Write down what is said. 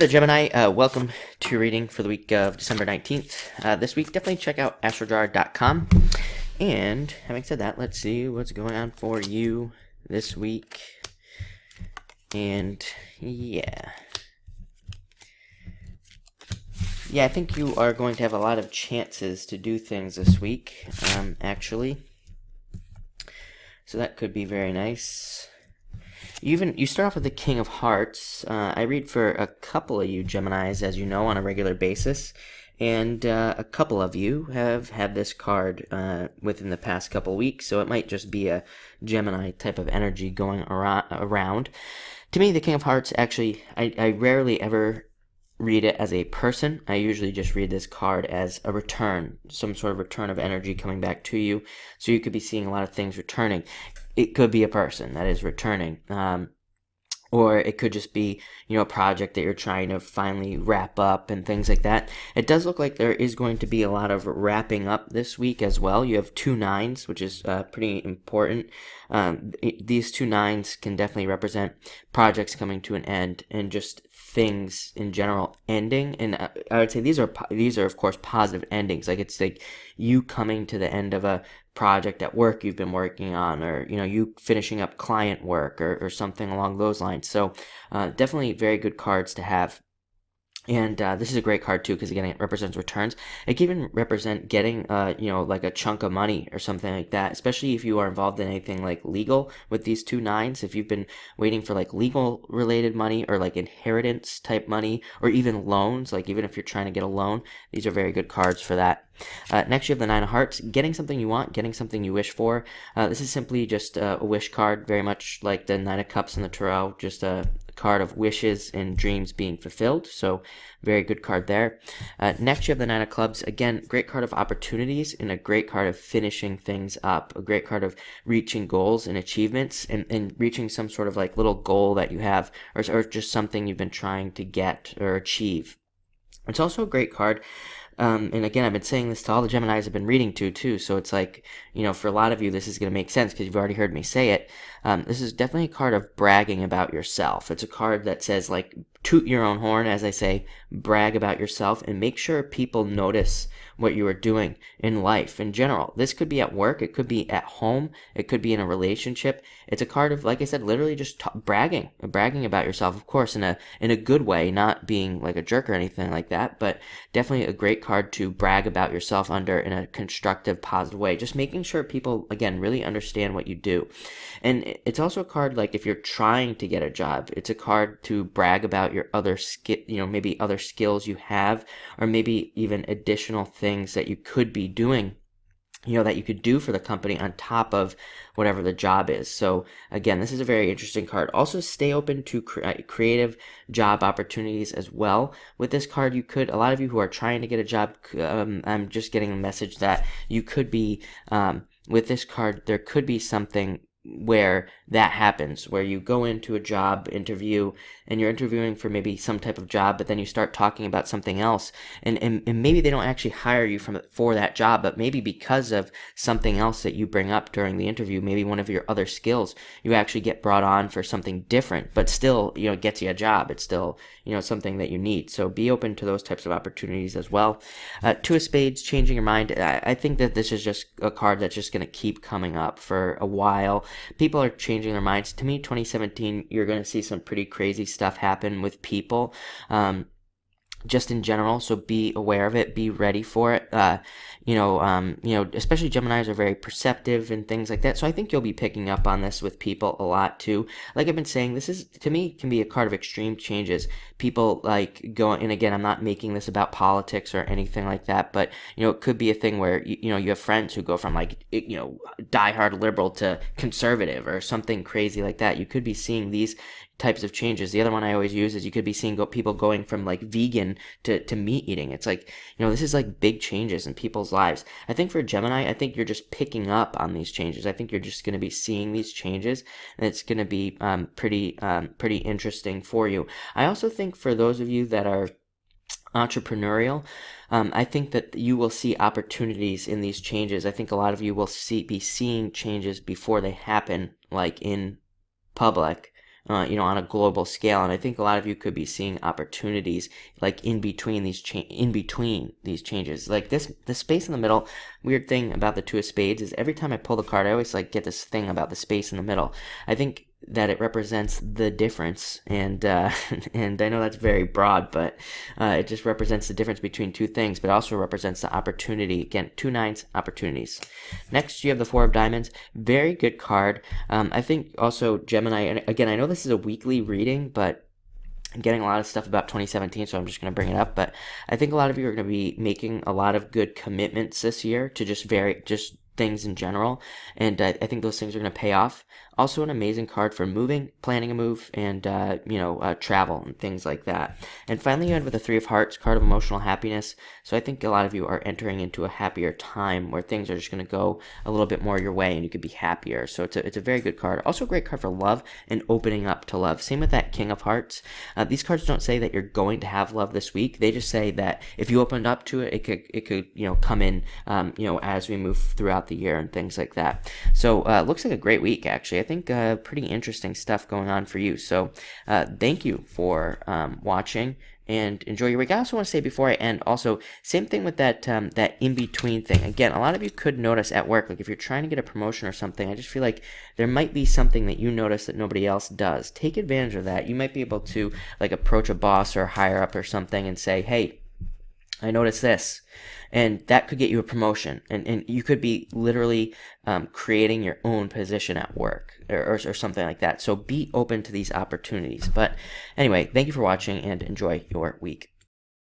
So Gemini, welcome to your reading for the week of December 19th. This week, definitely check out astrojar.com. And having said that, let's see what's going on for you this week. And yeah. Yeah, I think you are going to have a lot of chances to do things this week, actually. So that could be very nice. You start off with the King of Hearts. I read for a couple of you Geminis, as you know, on a regular basis, and a couple of you have had this card within the past couple weeks, so it might just be a Gemini type of energy going around. To me, the King of Hearts, actually, I rarely ever read it as a person. I usually just read this card as a return, some sort of return of energy coming back to you. So you could be seeing a lot of things returning. It could be a person that is returning. Or it could just be, a project that you're trying to finally wrap up and things like that. It does look like there is going to be a lot of wrapping up this week as well. You have 2 nines, which is pretty important. These 2 nines can definitely represent projects coming to an end and just things in general ending. And I would say these are of course positive endings. Like it's like you coming to the end of a project at work you've been working on, or you finishing up client work or something along those lines. So definitely very good cards to have. And this is a great card too, because again, it represents returns. It can even represent getting, like a chunk of money or something like that. Especially if you are involved in anything like legal with these 2 nines. If you've been waiting for like legal related money or like inheritance type money, or even loans, like even if you're trying to get a loan, these are very good cards for that. Next, you have the 9 of Hearts, getting something you want, getting something you wish for. This is simply just a wish card, very much like the 9 of Cups in the Tarot, just a card of wishes and dreams being fulfilled. So very good card there. Next, you have the 9 of Clubs. Again, great card of opportunities and a great card of finishing things up. A great card of reaching goals and achievements and reaching some sort of like little goal that you have, or just something you've been trying to get or achieve. It's also a great card. And again, I've been saying this to all the Geminis I've been reading to, too. So it's like, for a lot of you, this is going to make sense because you've already heard me say it. This is definitely a card of bragging about yourself. It's a card that says, like, toot your own horn, as I say, brag about yourself, and make sure people notice what you are doing in life in general. This could be at work. It could be at home. It could be in a relationship. It's a card of, like I said, literally just bragging about yourself, of course, in a good way, not being like a jerk or anything like that, but definitely a great card to brag about yourself under in a constructive, positive way. Just making sure people, again, really understand what you do. And it's also a card like if you're trying to get a job, it's a card to brag about your other maybe other skills you have, or maybe even additional things that you could be doing, that you could do for the company on top of whatever the job is. So again, this is a very interesting card. Also, stay open to creative job opportunities as well. With this card, a lot of you who are trying to get a job, I'm just getting a message that you could be, with this card, there could be something where that happens, where you go into a job interview and you're interviewing for maybe some type of job, but then you start talking about something else, and maybe they don't actually hire you for that job, but maybe because of something else that you bring up during the interview, maybe one of your other skills, you actually get brought on for something different, but still, gets you a job. It's still, something that you need. So be open to those types of opportunities as well. 2 of Spades, changing your mind. I think that this is just a card that's just going to keep coming up for a while. People are changing their minds. To me, 2017, you're going to see some pretty crazy stuff happen with people. Just in general, so be aware of it, be ready for it. Especially Geminis are very perceptive and things like that. So I think you'll be picking up on this with people a lot too. Like I've been saying, this is, to me, can be a card of extreme changes. People like going, and again, I'm not making this about politics or anything like that, but it could be a thing where you have friends who go from like diehard liberal to conservative or something crazy like that. You could be seeing these types of changes. The other one I always use is you could be seeing people going from like vegan to meat eating. It's like, this is like big changes in people's lives. I think for Gemini, I think you're just picking up on these changes. I think you're just going to be seeing these changes, and it's going to be pretty interesting for you. I also think for those of you that are entrepreneurial, I think that you will see opportunities in these changes. I think a lot of you will be seeing changes before they happen, like in public, on a global scale. And I think a lot of you could be seeing opportunities like in between these changes. Like the space in the middle. Weird thing about the Two of Spades is every time I pull the card, I always like get this thing about the space in the middle. I think that it represents the difference, and and I know that's very broad, but it just represents the difference between two things, but also represents the opportunity. Again, 2 9s, opportunities. Next, you have the Four of Diamonds. Very good card. I think also Gemini, and again, I know this is a weekly reading, but I'm getting a lot of stuff about 2017, so I'm just going to bring it up. But I think a lot of you are going to be making a lot of good commitments this year to just things in general, and I think those things are going to pay off. Also an amazing card for moving, planning a move, and travel and things like that. And finally, you end with the Three of Hearts, card of emotional happiness. So I think a lot of you are entering into a happier time where things are just going to go a little bit more your way, and you could be happier. So it's a very good card. Also a great card for love and opening up to love. Same with that King of Hearts. These cards don't say that you're going to have love this week. They just say that if you opened up to it, it could come in as we move throughout the year and things like that. So looks like a great week, actually. I think pretty interesting stuff going on for you. So thank you for watching, and enjoy your week. I also want to say before I end, also, same thing with that in-between thing. Again, a lot of you could notice at work, like if you're trying to get a promotion or something, I just feel like there might be something that you notice that nobody else does. Take advantage of that. You might be able to like approach a boss or higher up or something and say, hey, I noticed this. And that could get you a promotion. And you could be literally creating your own position at work or something like that. So be open to these opportunities. But anyway, thank you for watching and enjoy your week.